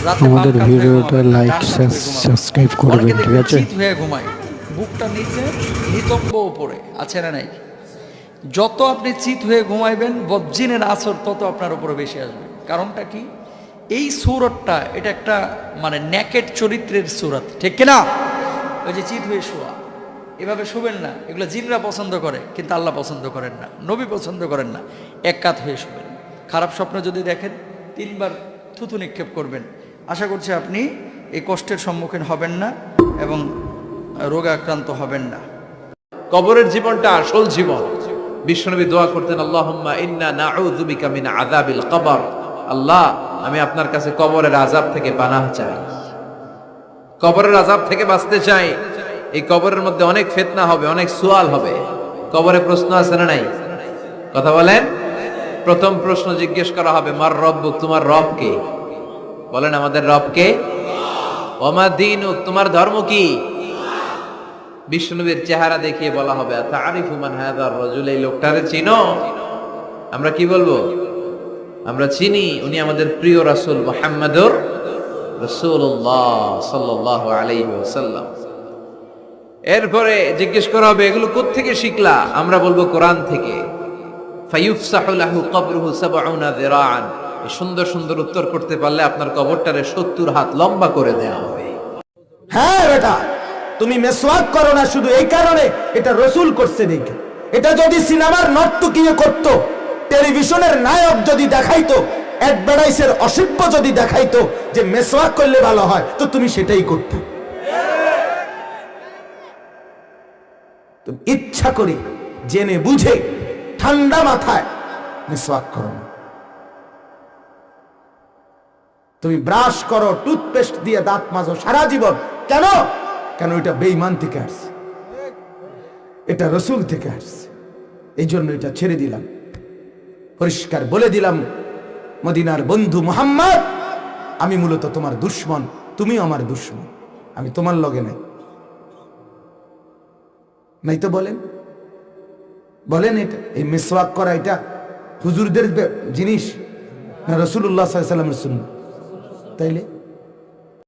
রাতে আমাদের বাম কাত হয়ে ভিডিওটা ঘুমাবেন না, লাইক ডান কাত হয়ে ঘুমাবেন। সাবস্ক্রাইব অনেকে করবেন, ঠিক দেখবেন আছে? চিত হয়ে ঘুমায়, বুকটা নিচে, নিতম্ব উপরে, আছে না নাই? যত আপনি চিত হয়ে ঘুমাইবেন বজ্জিনের আসর তত আপনার উপরে বেশি আসবে। কারণটা কি? এই সুরতটা এটা একটা মানে নেকেট চরিত্রের সুরত, ঠিক কিনা? ওই যে চিত হয়ে শোয়া, এভাবে শুবেন না, এগুলো জিনরা পছন্দ করে কিন্তু আল্লাহ পছন্দ করেন না, নবী পছন্দ করেন না। এক কাত হয়ে শুবেন। খারাপ স্বপ্ন যদি দেখেন 3 বার থুতু নিক্ষেপ করবেন। আশা করছি আপনি এই কষ্টের সম্মুখীন হবেন না এবং রোগে আক্রান্ত হবেন না। কবরের জীবনটা আসল জীবন। বিশ্বনবী দোয়া করতেন, আল্লাহুম্মা ইন্না নাউযু বিকা মিন আযাবিল কবর। আল্লাহ, আমি আপনার কাছে কবরের আযাব থেকে পানাহ চাই, কবরের আযাব থেকে বাঁচতে চাই। এই কবরের মধ্যে অনেক ফিতনা হবে, অনেক সুয়াল হবে। কবরে প্রশ্ন আছে না নাই? কথা বলেন। প্রথম প্রশ্ন জিজ্ঞেস করা হবে, মার রব্বুক, তোমার রব কে? বলেন, আমাদের রব কে? ওয়া মা দীনুক, তোমার ধর্ম কি? বিষ্ণুবীর চেহারা দেখিয়ে বলা হবে, তারিফু মান হাযার রাজুল, এই লোকটারে চিনো? আমরা কি বলবো? আমরা চিনি, উনি আমাদের প্রিয় রাসূল মুহাম্মাদুর রাসূলুল্লাহ সাল্লাল্লাহু আলাইহি ওয়াসাল্লাম। এরপরে জিজ্ঞেস করা হবে, এগুলো কোত্থেকে শিখলা? আমরা বলবো কোরআন থেকে। ফায়ুফসাহু লাহু কবরুহু ৭০ যিরাআন। এই সুন্দর সুন্দর উত্তর করতে পারলে আপনার কবরটারে ৭০ হাত লম্বা করে দেয়া হবে। হ্যাঁ বেটা, তুমি মেসওয়াক করো না শুধু এই কারণে, এটা রসুল করছে দেখে। এটা যদি সিনেমার নর্তকীয় করত, টেলিভিশনের নায়ক যদি দেখাইতো, অ্যাডভার্টাইজের অসভ্য যদি দেখাইতো যে মেসওয়াক করলে ভালো হয়, তো তুমি সেটাই করতে। তুমি ইচ্ছা করে জেনে বুঝে ঠান্ডা মাথায় মেসওয়াক করো না। তুমি ব্রাশ করো, টুথপেস্ট দিয়ে দাঁত মাজো সারা জীবন, কেন? কেন? এটা বেঈমান থেকে আসছে, এটা রসুল থেকে আসছে। এই জন্য এটা ছেড়ে দিলাম, পরিষ্কার বলে দিলাম, মদিনার বন্ধু মুহাম্মদ, আমি মূলত তোমার দুশমন, তুমিও আমার দুশমন, আমি তোমার লগে নাই। নাই তো বলেন, বলেন এটা এই মিসওয়াক করা এটা হুজুরদের জিনিস না রাসূলুল্লাহ সাল্লাল্লাহু আলাইহি ওয়াসাল্লামের সুন্নাহ? তাইলে